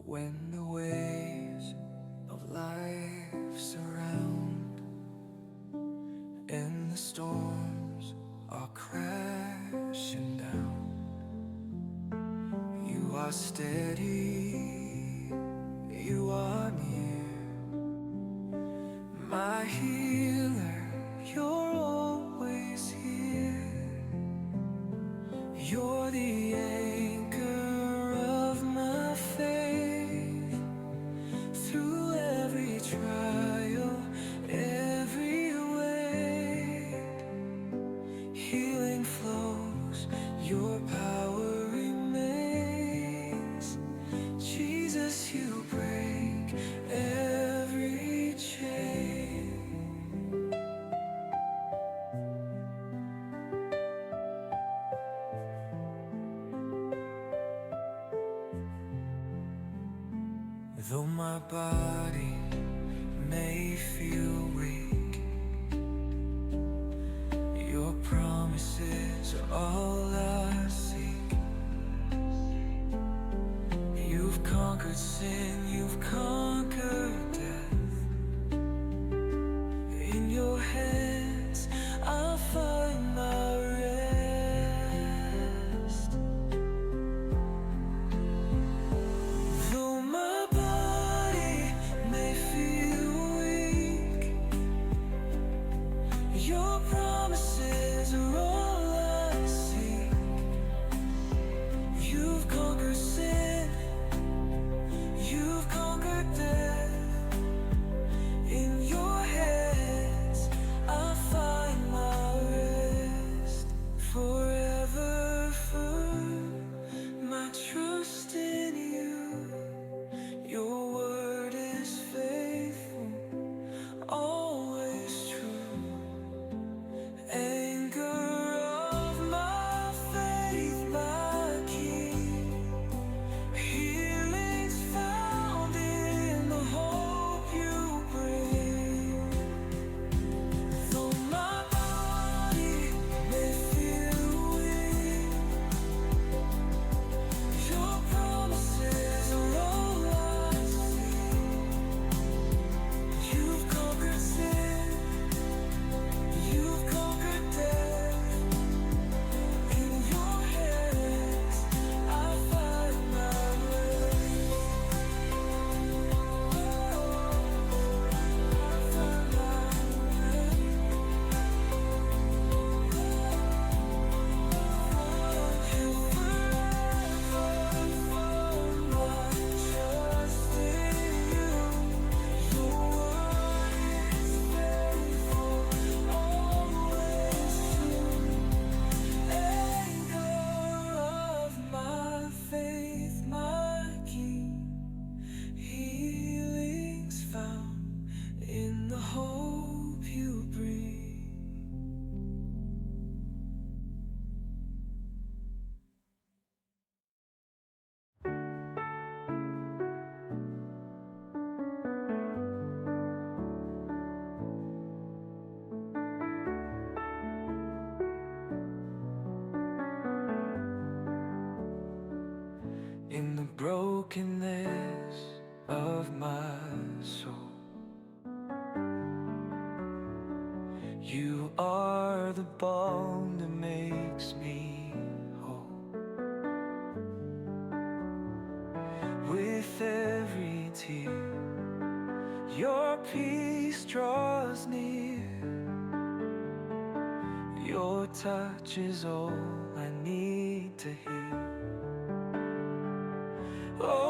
When the waves of life surround and the storms are crashing down, you are steady, you are near, my healer, you're always here. You're the anchor of my faith. Through every trial, every weight, healing flows, your power remains. Jesus, you break every chain. Though my body may feel weak, your promises are all I seek. You've conquered sin, you've conquered death. In your hands I'll find my rest. Though my body may feel weak, your promises are all I seek. You've conquered sin, you've conquered death. In your hands I find my rest. Forever firm, my trust in you. Your word is faithful, always true. Anchor of my faith, my King. Healing's found in the hope you bring. Though my body may feel weak, your promises are all I seek. You've conquered sin, you've conquered death. In your hands I find my rest. I find my rest. You forever find my trust in you. Your word is faithful, always true. Anchor of my faith, my King. Healing's found in the hope you bring. In the brokenness of my soul, you are the balm that makes me whole. With every tear, your peace draws near. Your touch is all I need to hear. Oh,